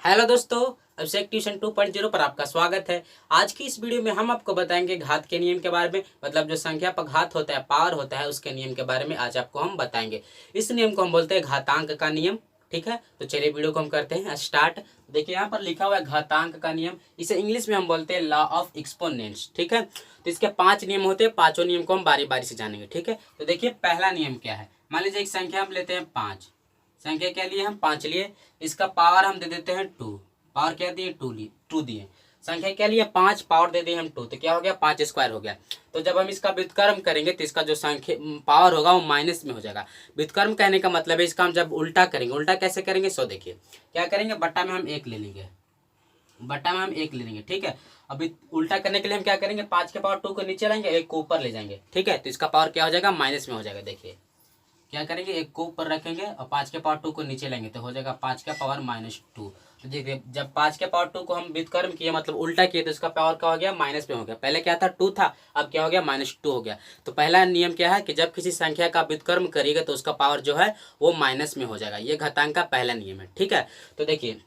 Hello दोस्तों, अभिषेक tuition 2.0 पर आपका स्वागत है। आज की इस वीडियो में हम आपको बताएंगे घात के नियम के बारे में, मतलब जो संख्या पर घात होता है, पावर होता है, उसके नियम के बारे में आज आपको हम बताएंगे। इस नियम को हम बोलते हैं घातांक का नियम। ठीक है, तो चलिए वीडियो को हम करते हैं स्टार्ट। देखिए यहाँ पर लिखा हुआ है घातांक का नियम। इसे इंग्लिश में हम बोलते हैं लॉ ऑफ एक्सपोनेंट्स। ठीक है, तो इसके 5 नियम होते हैं। पांचों नियम को हम बारी बारी से जानेंगे। ठीक है, तो देखिए पहला नियम क्या है। मान लीजिए एक संख्या हम लेते हैं 5। संख्या क्या लिए हम 5 लिए, इसका पावर हम दे देते हैं 2। पावर क्या दिए 2 दिए। संख्या क्या लिए 5, पावर दे दिए हम 2, तो क्या हो गया 5 स्क्वायर हो गया। तो जब हम इसका व्युत्क्रम करेंगे तो इसका जो संख्या पावर होगा वो माइनस में हो जाएगा। व्युत्क्रम कहने का मतलब है इसका हम जब उल्टा करेंगे, उल्टा कैसे करेंगे सो देखिए क्या करेंगे, बट्टा में हम 1 ले लेंगे, बट्टा में हम 1 ले लेंगे। ठीक है, अभी उल्टा करने के लिए हम क्या करेंगे, 5 के पावर 2 को नीचे लाएंगे, 1 को ऊपर ले जाएंगे। ठीक है, तो इसका पावर क्या हो जाएगा माइनस में हो जाएगा। देखिए क्या करेंगे, 1 को ऊपर रखेंगे और 5 के पावर 2 को नीचे लेंगे, तो हो जाएगा 5 का पावर -2। तो देखिए जब 5 के पावर 2 को हम व्युत्क्रम किए, मतलब उल्टा किए, तो इसका पावर क्या हो गया माइनस में हो गया। पहले क्या था 2 था, अब क्या हो गया -2 हो गया। तो पहला नियम क्या है कि जब किसी संख्या का व्युत्क्रम करिएगा तो उसका पावर जो है वो माइनस में हो जाएगा। ये घातांक का पहला नियम है। ठीक है, तो देखिए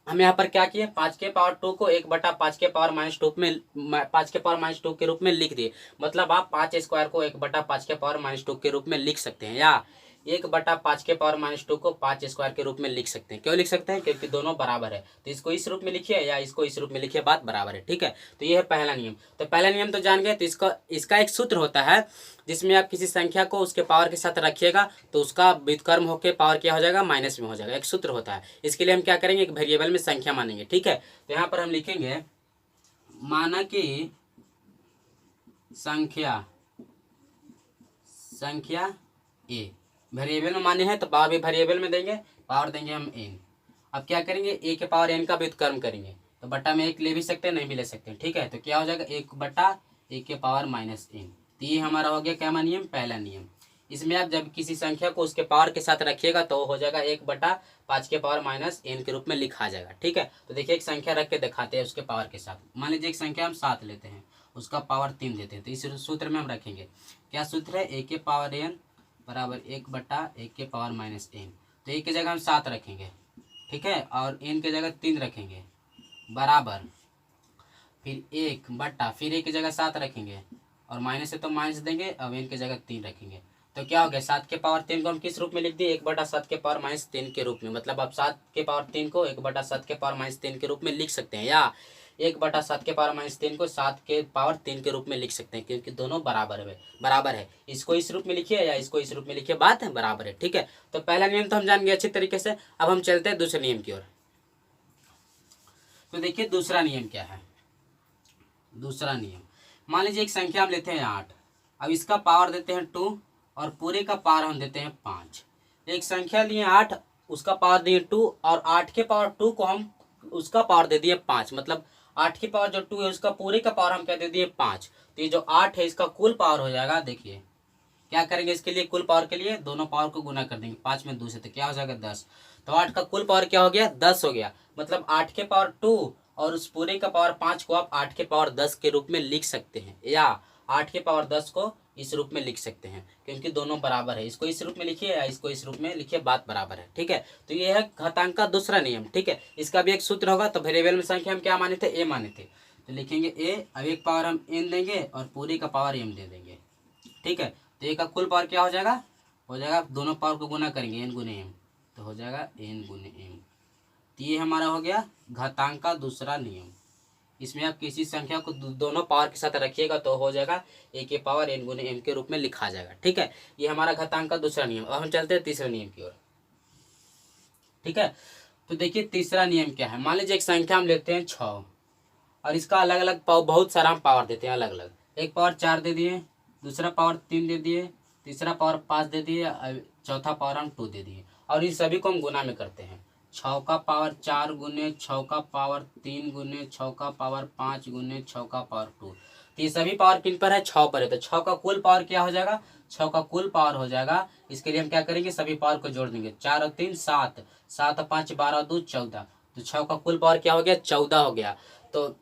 हम यहाँ पर क्या किए, 5 के पावर 2 को 1/5 के पावर -2 में 5 के पावर -2 के रूप में लिख दिए। मतलब आप 5 स्क्वायर को 1/5 के पावर -2 के रूप में लिख सकते हैं, या 1/5 के पावर -2 को 5 स्क्वायर के रूप में लिख सकते हैं। क्यों लिख सकते हैं, क्योंकि दोनों बराबर है। तो इसको इस रूप में लिखिए या इसको इस रूप में लिखिए, बात बराबर है। ठीक है, तो ये है पहला नियम। तो पहला नियम तो जान गए। तो इसका एक सूत्र होता है जिसमें आप किसी संख्या को उसके पावर के साथ रखिएगा तो उसका व्युत्क्रम होकर पावर क्या हो जाएगा माइनस में हो जाएगा। एक सूत्र होता है। इसके लिए हम क्या करेंगे, एक वेरिएबल में संख्या मानेंगे। ठीक है, तो यहाँ पर हम लिखेंगे माना कि संख्या ए वेरिएबल में माने हैं, तो पावर भी वेरिएबल में देंगे, पावर देंगे हम n। अब क्या करेंगे, ए के पावर n का व्युत्क्रम करेंगे, तो बट्टा में 1 ले भी सकते हैं, नहीं भी ले सकते हैं। ठीक है, तो क्या हो जाएगा 1/1 के पावर -n। तो ये हमारा हो गया क्या नियम, पहला नियम। इसमें आप जब किसी संख्या को उसके पावर के साथ रखिएगा तो हो जाएगा 1/5 के पावर -n के रूप में लिखा जाएगा। ठीक है, तो देखिए एक संख्या रख के दिखाते हैं उसके पावर के साथ। मान लीजिए एक संख्या हम 7 लेते हैं, उसका पावर 3 देते हैं, तो इस सूत्र में हम रखेंगे। क्या सूत्र है, a के पावर n बराबर 1/1 के पावर -n। तो एक की जगह हम 7 रखेंगे, ठीक है, और n की जगह 3 रखेंगे, बराबर फिर 1/, फिर एक की जगह 7 रखेंगे और माइनस है तो माइनस देंगे, अब n की जगह 3 रखेंगे। तो क्या हो गया, 7 के पावर 3 को हम किस रूप में लिख दिए, 1/7 के पावर -3 के रूप में। मतलब आप 7 के पावर 3 को 1/7 के पावर -3 के रूप में लिख सकते हैं, या 1/7 के पावर -3 को 7 के पावर 3 के रूप में लिख सकते हैं, क्योंकि दोनों बराबर है। इसको इस रूप में लिखिए या इसको इस रूप में लिखिए, बात है बराबर है। ठीक है, तो पहला नियम तो हम जान गए अच्छी तरीके से। अब हम चलते हैं दूसरे नियम की ओर। तो देखिए दूसरा नियम क्या है। दूसरा नियम, मान लीजिए एक संख्या हम लेते हैं 8। अब इसका पावर देते हैं 2 और पूरे का पावर हम देते हैं 5। एक संख्या लिए 8, उसका पावर दिए 2 और 8 के पावर 2 को हम उसका पावर दे दिए 5। मतलब 8 की पावर जो 2 है उसका पूरे का पावर हम क्या दे दिए 5। तो ये जो 8 है इसका कुल पावर हो जाएगा। देखिए क्या करेंगे, इसके लिए कुल पावर के लिए दोनों पावर को गुना कर देंगे, 5 में 2 से, तो क्या हो जाएगा 10। तो 8 का कुल पावर क्या हो गया 10 हो गया। मतलब 8 के पावर 2 और उस पूरे का पावर 5 को आप 8 के पावर 10 के रूप में लिख सकते हैं, या 8 के पावर 10 को इस रूप में लिख सकते हैं, क्योंकि दोनों बराबर है। इसको इस रूप में लिखिए या इसको इस रूप में लिखिए, बात बराबर है। ठीक है, तो ये है घातांक का दूसरा नियम। ठीक है, इसका भी एक सूत्र होगा। तो वेरिएबल में संख्या हम क्या माने थे, ए माने थे, तो लिखेंगे ए। अब एक पावर हम n देंगे और पूरी का पावर m दे देंगे। ठीक है, तो ए का कुल पावर क्या हो जाएगा दोनों पावर को गुना करेंगे n गुने m, तो हो जाएगा n गुने m। तो ये हमारा हो गया घातांक का दूसरा नियम। इसमें आप किसी संख्या को दोनों पावर के साथ रखिएगा तो हो जाएगा a के पावर n गुने m के रूप में लिखा जाएगा। ठीक है, ये हमारा घातांक का दूसरा नियम। अब हम चलते हैं तीसरे नियम की ओर। ठीक है, तो देखिए तीसरा नियम क्या है। मान लीजिए एक संख्या हम लेते हैं 6 और इसका अलग अलग बहुत सारा हम पावर देते हैं अलग अलग। एक पावर 4 दे दिए, दूसरा पावर 3 दे दिए, तीसरा पावर 5 दे दिए, चौथा पावर हम 2 दे दिए, और इन सभी को हम गुना में करते हैं। 6 का पावर 4 गुने 6 का पावर 3 गुने 6 का पावर 5 गुने 6 का पावर 2। तो ये सभी पावर किन पर है, 6 पर है। तो 6 का कुल पावर क्या हो जाएगा, 6 का कुल पावर हो जाएगा। इसके लिए हम क्या करेंगे, सभी पावर को जोड़ देंगे, 4 और 3 7, 7 और 5 12 और 2 14। तो 6 का कुल पावर क्या हो गया 14 हो गया। तो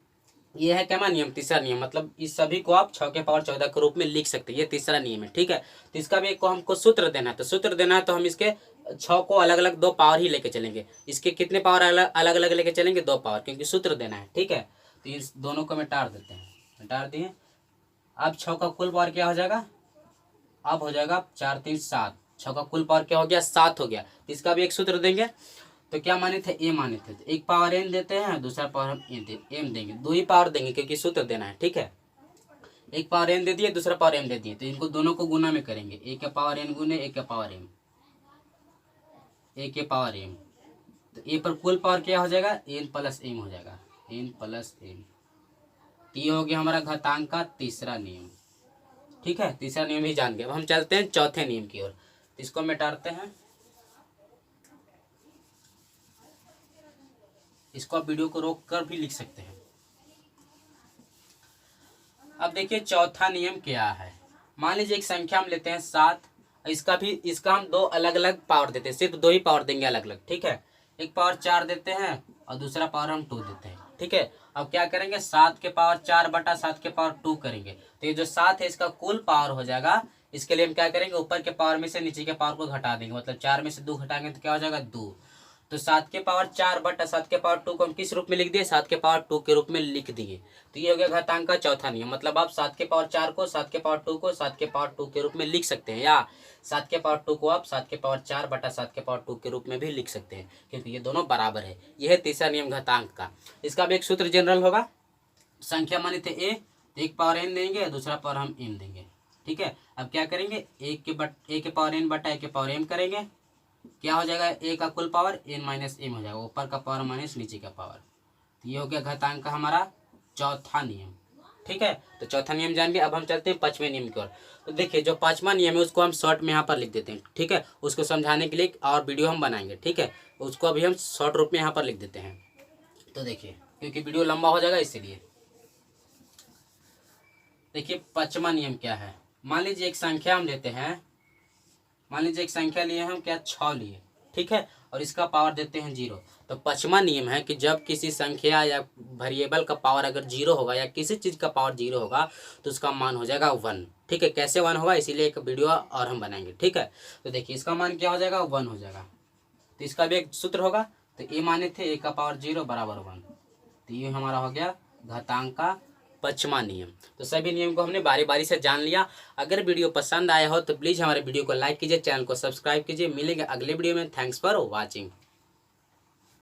ये है क्या नियम, तीसरा नियम। मतलब इस सभी को आप 6 के पावर 14 के रूप में लिख सकते हैं, ये तीसरा नियम है। ठीक है, तो इसका भी एक को हमको सूत्र देना है। तो सूत्र देना है तो हम इसके 6 को अलग अलग 2 पावर ही लेके चलेंगे। इसके कितने पावर अलग अलग लेके चलेंगे? 2 पावर, क्योंकि सूत्र देना है। ठीक है, तो इस दोनों को मिटा देते हैं, मिटा दिए। अब 6 का कुल पावर क्या हो जाएगा? अब हो जाएगा 4 3 7। 6 का कुल पावर क्या हो गया? 7 हो गया। तो इसका भी एक सूत्र देंगे। तो क्या माने थे? ए माने थे। तो एक पावर एन देते हैं, दूसरा पावर हम एम देंगे। 2 ही पावर देंगे क्योंकि सूत्र देना है। ठीक है, एक पावर एन दे दिए, दूसरा पावर एम दे दिए, तो इनको दोनों को गुना में करेंगे। ए के पावर एन गुने ए के पावर एम, ए के पावर एम। तो ए पर कुल पावर क्या हो जाएगा? एन प्लस एम हो जाएगा, एन प्लस एम। तो ये हो गया हमारा घातांक का तीसरा नियम। ठीक है, तीसरा नियम भी जान गए। अब हम चलते हैं चौथे नियम की ओर। इसको मिटाते हैं, इसको आप वीडियो को रोक कर भी लिख सकते हैं। अब देखिए चौथा नियम क्या है। मान लीजिए एक संख्या हम लेते हैं 7, इसका हम 2 अलग अलग पावर देते हैं, सिर्फ 2 ही पावर देंगे अलग अलग। ठीक है, एक पावर 4 देते हैं और दूसरा पावर हम 2 देते हैं। ठीक है, अब क्या करेंगे? 7 के पावर 4 बटा 7 के पावर 2 करेंगे। तो ये जो 7 है इसका कुल पावर हो जाएगा। इसके लिए हम क्या करेंगे? ऊपर के पावर में से नीचे के पावर को घटा देंगे, मतलब 4 में से 2 घटाएंगे तो क्या हो जाएगा? 2। तो 7 के पावर 4 बटा 7 के पावर 2 को हम किस रूप में लिख दिए? 7 के पावर 2 के रूप में लिख दिए। तो ये हो गया घातांक का चौथा नियम। मतलब आप 7 के पावर 4 को 7 के पावर 2 को 7 के पावर 2 के रूप में लिख सकते हैं, या 7 के पावर 2 को आप 7 के पावर 4 बटा 7 के पावर 2 के रूप में भी लिख सकते हैं, क्योंकि ये दोनों बराबर है। यह है तीसरा नियम घातांक का। इसका भी एक सूत्र जनरल होगा। संख्या माने थे ए, तो एक पावर एन देंगे, दूसरा पावर हम एम देंगे। ठीक है, अब क्या करेंगे? ए के पावर एन बटा ए के पावर एम करेंगे। क्या हो जाएगा? ए का कुल पावर एन माइनस एम हो जाएगा, ऊपर का पावर माइनस नीचे का पावर। तो ये हो गया घातांक का हमारा चौथा नियम। ठीक है, तो चौथा नियम जान गए। अब हम चलते हैं पांचवें नियम की ओर। तो देखिए जो पांचवा नियम है उसको हम शॉर्ट में यहाँ पर लिख देते हैं। ठीक है, उसको समझाने के लिए और वीडियो हम बनाएंगे। ठीक है, उसको अभी हम शॉर्ट रूप में यहाँ पर लिख देते हैं। तो देखिए क्योंकि वीडियो लंबा हो जाएगा इसीलिए। देखिए पांचवा नियम क्या है। मान लीजिए एक संख्या हम लेते हैं, मान लीजिए एक संख्या लिए हम क्या? 6 लिए। ठीक है, और इसका पावर देते हैं 0। तो पांचवा नियम है कि जब किसी संख्या या वेरिएबल का पावर अगर 0 होगा या किसी चीज़ का पावर 0 होगा तो उसका मान हो जाएगा 1। ठीक है, कैसे 1 होगा इसीलिए एक वीडियो और हम बनाएंगे। ठीक है, तो देखिए इसका मान क्या हो जाएगा? 1 हो जाएगा। तो इसका भी एक सूत्र होगा। तो ए माने थे ए का पावर 0 बराबर 1। तो ये हमारा हो गया घातांक का पांचवा नियम। तो सभी नियम को हमने बारी बारी से जान लिया। अगर वीडियो पसंद आया हो तो प्लीज़ हमारे वीडियो को लाइक कीजिए, चैनल को सब्सक्राइब कीजिए। मिलेंगे अगले वीडियो में। Thanks for watching.